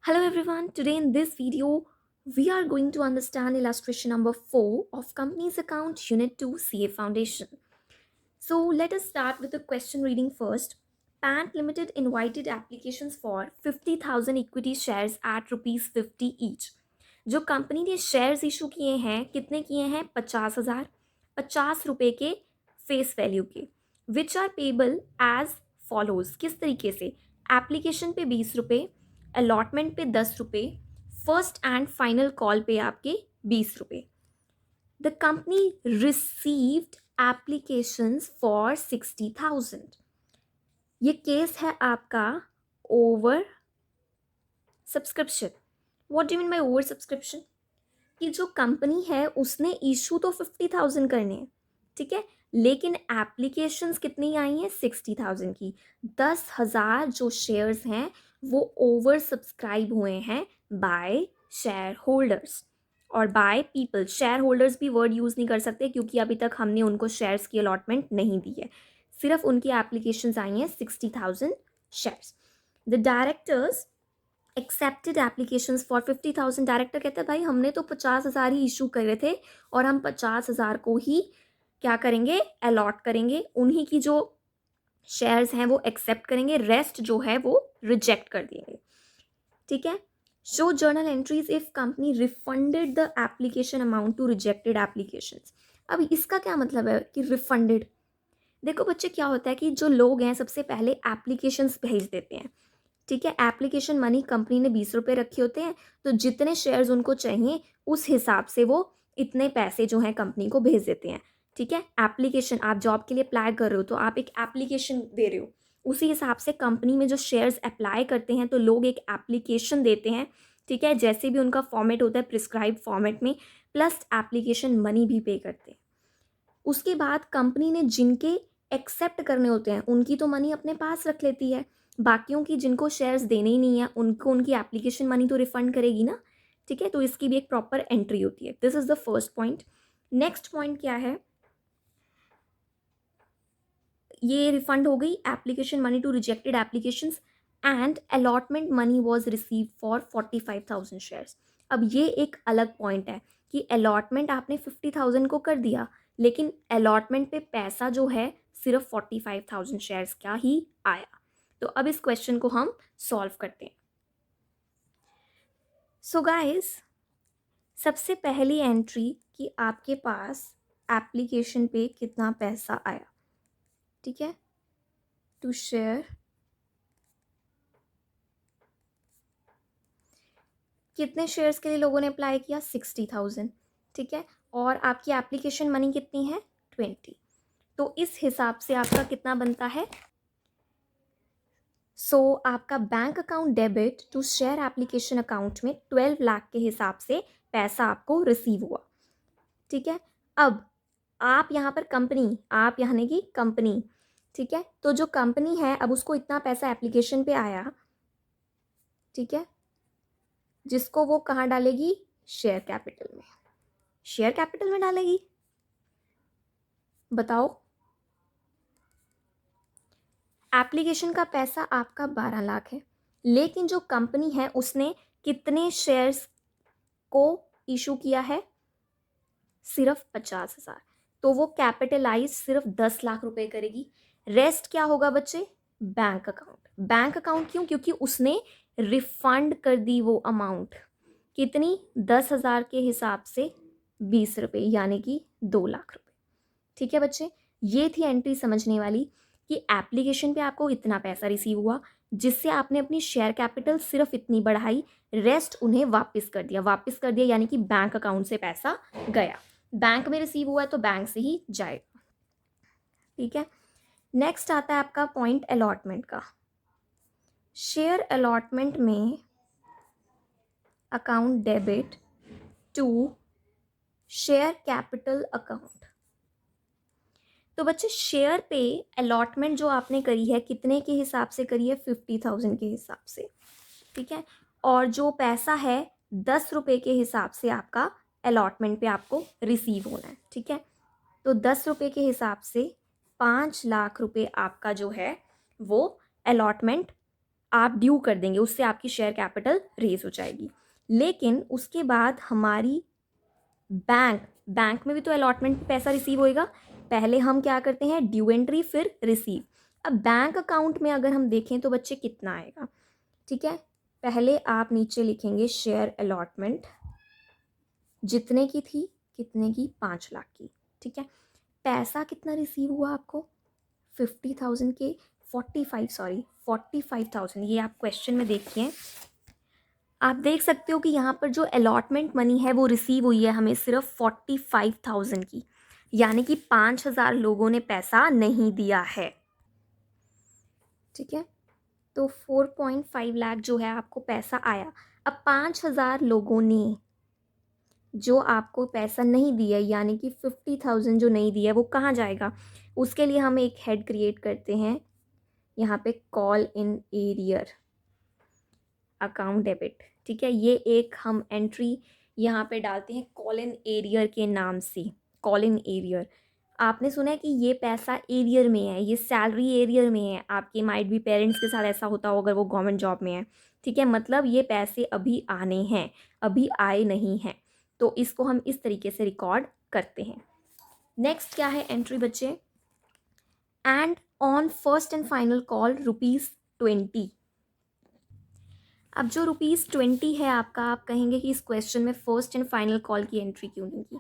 Hello everyone, today in this video we are going to understand illustration number 4 of Companies Account Unit 2 CA Foundation. So let us start with the question reading first. Pant Limited invited applications for 50,000 equity shares at rupees 50 each. जो company ने shares issue किए हैं कितने किए हैं 50,000 ₹50 के face value के which are pebble as follows किस तरीके से एप्लीकेशन पे 20 रुपये अलॉटमेंट पे 10 रुपये फर्स्ट एंड फाइनल कॉल पे आपके 20 रुपये the company received applications for 60,000 ये केस है आपका over subscription what do mean by over subscription कि जो कंपनी है उसने इशू तो 50,000 करने हैं ठीक है लेकिन एप्लीकेशंस कितनी आई हैं 60,000 की 10,000 जो शेयर्स हैं वो ओवर सब्सक्राइब हुए हैं बाय शेयर होल्डर्स और बाय पीपल शेयर होल्डर्स भी वर्ड यूज़ नहीं कर सकते क्योंकि अभी तक हमने उनको शेयर्स की अलॉटमेंट नहीं दी है सिर्फ उनकी एप्लीकेशंस आई हैं 60,000 shares the directors accepted applications for 50,000 director कहते हैं भाई हमने तो 50,000 ही इशू करे थे और हम 50,000 को ही क्या करेंगे अलॉट करेंगे उन्हीं की जो शेयर्स हैं वो एक्सेप्ट करेंगे रेस्ट जो है वो रिजेक्ट कर देंगे ठीक है show journal entries if company refunded the application amount to rejected applications अब इसका क्या मतलब है कि रिफंडेड देखो बच्चे क्या होता है कि जो लोग हैं सबसे पहले एप्लीकेशंस भेज देते हैं ठीक है एप्लीकेशन मनी कंपनी ने 20 रुपये रखे होते हैं तो जितने शेयर्स उनको चाहिए उस हिसाब से वो इतने पैसे जो हैं कंपनी को भेज देते हैं ठीक है एप्लीकेशन आप जॉब के लिए अप्लाई कर रहे हो तो आप एक एप्लीकेशन दे रहे हो उसी हिसाब से कंपनी में जो शेयर्स अप्लाई करते हैं तो लोग एक एप्लीकेशन देते हैं ठीक है जैसे भी उनका फॉर्मेट होता है प्रिस्क्राइब फॉर्मेट में प्लस एप्लीकेशन मनी भी पे करते हैं उसके बाद कंपनी ने जिनके एक्सेप्ट करने होते हैं उनकी तो मनी अपने पास रख लेती है बाकियों की जिनको शेयर्स देने ही नहीं है उनको उनकी एप्लीकेशन मनी तो रिफंड करेगी ना ठीक है तो इसकी भी एक प्रॉपर एंट्री होती है this is the first point next point क्या है ये रिफंड हो गई application money to rejected applications and allotment money was receive for 45,000 shares अब ये एक अलग पॉइंट है कि अलॉटमेंट आपने 50,000 को कर दिया लेकिन अलॉटमेंट पे पैसा जो है सिर्फ 45,000 शेयर्स का ही आया तो अब इस क्वेश्चन को हम सॉल्व करते हैं सो गाइस सबसे पहली एंट्री कि आपके पास एप्लीकेशन पे कितना पैसा आया ठीक है टू शेयर कितने शेयर्स के लिए लोगों ने अप्लाई किया 60,000 ठीक है और आपकी एप्लीकेशन मनी कितनी है 20 तो इस हिसाब से आपका कितना बनता है आपका bank account debit to share application account में 12 लाख के हिसाब से पैसा आपको रिसीव हुआ ठीक है अब आप यहाँ पर कंपनी आप यानी कि कंपनी ठीक है तो जो कंपनी है अब उसको इतना पैसा एप्लीकेशन पे आया ठीक है जिसको वो कहाँ डालेगी शेयर कैपिटल में डालेगी बताओ एप्लीकेशन का पैसा आपका 12 लाख है लेकिन जो कंपनी है उसने कितने शेयर्स को इशू किया है सिर्फ 50,000 तो वो कैपिटलाइज सिर्फ 10 लाख रुपए करेगी रेस्ट क्या होगा बच्चे बैंक अकाउंट क्यों क्योंकि उसने रिफंड कर दी वो अमाउंट कितनी 10,000 के हिसाब से 20 रुपये यानी कि 2 लाख रुपए ठीक है बच्चे ये थी एंट्री समझने वाली कि एप्लीकेशन पे आपको इतना पैसा रिसीव हुआ जिससे आपने अपनी शेयर कैपिटल सिर्फ इतनी बढ़ाई रेस्ट उन्हें वापस कर दिया यानी कि बैंक अकाउंट से पैसा गया बैंक में रिसीव हुआ है तो बैंक से ही जाएगा ठीक है नेक्स्ट आता है आपका पॉइंट अलॉटमेंट का शेयर अलॉटमेंट में account debit to share capital account तो बच्चे शेयर पे अलॉटमेंट जो आपने करी है कितने के हिसाब से करी है 50,000 के हिसाब से ठीक है और जो पैसा है 10 रुपये के हिसाब से आपका अलॉटमेंट पे आपको रिसीव होना है ठीक है तो 10 रुपये के हिसाब से 5 लाख रुपए आपका जो है वो अलॉटमेंट आप ड्यू कर देंगे, उससे आपकी शेयर कैपिटल रेज हो जाएगी। लेकिन उसके बाद हमारी बैंक में भी तो अलॉटमेंट पे पैसा रिसीव होएगा। पहले हम क्या करते हैं, ड्यू एंट्री फिर रिसीव। अब बैंक अकाउंट में अगर हम देखें तो बच्चे कितना आएगा, ठीक है। पहले आप नीचे लिखेंगे शेयर अलॉटमेंट, जितने की थी, कितने की, 5 लाख की, ठीक है। पैसा कितना रिसीव हुआ आपको, 50,000 के 45,000, ये आप क्वेश्चन में देखिए। आप देख सकते हो कि यहाँ पर जो अलॉटमेंट मनी है वो रिसीव हुई है हमें सिर्फ 45,000 की, यानी कि 5,000 लोगों ने पैसा नहीं दिया है, ठीक है। तो 4.5 लाख जो है आपको पैसा आया। अब 5,000 लोगों ने जो आपको पैसा नहीं दिया, यानी कि 50,000 जो नहीं दिया, वो कहाँ जाएगा। उसके लिए हम एक हेड क्रिएट करते हैं यहाँ पे, call in arrear account debit, ठीक है। ये एक हम एंट्री यहाँ पे डालते हैं कॉल इन एरियर के नाम से। कॉल इन एरियर, आपने सुना है कि ये पैसा एरियर में है, ये सैलरी एरियर में है। आपके माइट भी पेरेंट्स के साथ ऐसा होता हो अगर वो गवर्नमेंट जॉब में है, ठीक है। मतलब ये पैसे अभी आने हैं, अभी आए नहीं हैं, तो इसको हम इस तरीके से रिकॉर्ड करते हैं। नेक्स्ट क्या है एंट्री बच्चे, and on first and final call ₹20। अब जो ₹20 है आपका, आप कहेंगे कि इस क्वेश्चन में फर्स्ट एंड फाइनल कॉल की एंट्री क्यों नहीं की,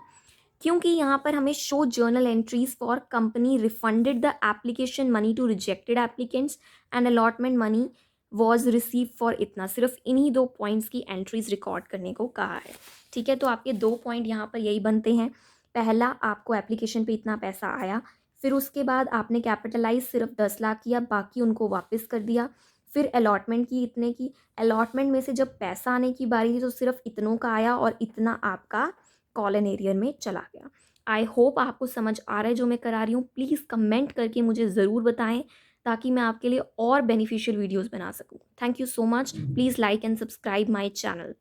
क्योंकि यहाँ पर हमें show journal entries for company refunded the application money to rejected applicants and allotment money was receive for इतना, सिर्फ इन्हीं 2 पॉइंट्स की एंट्रीज रिकॉर्ड करने को कहा है, ठीक है। तो आपके 2 पॉइंट यहाँ पर यही बनते हैं। पहला, आपको एप्लीकेशन पे इतना पैसा आया, फिर उसके बाद आपने कैपिटलाइज सिर्फ 10 लाख किया, बाकी उनको वापस कर दिया। फिर अलॉटमेंट की इतने की, अलॉटमेंट में से जब पैसा आने की बारी थी तो सिर्फ इतनों का आया और इतना आपका कॉल इन एरियर में चला गया। आई होप आपको समझ आ रहा है जो मैं करा रही हूँ। प्लीज़ कमेंट करके मुझे ज़रूर बताएं ताकि मैं आपके लिए और बेनिफिशियल वीडियोस बना सकूँ। Thank you so much. Please like and subscribe my channel.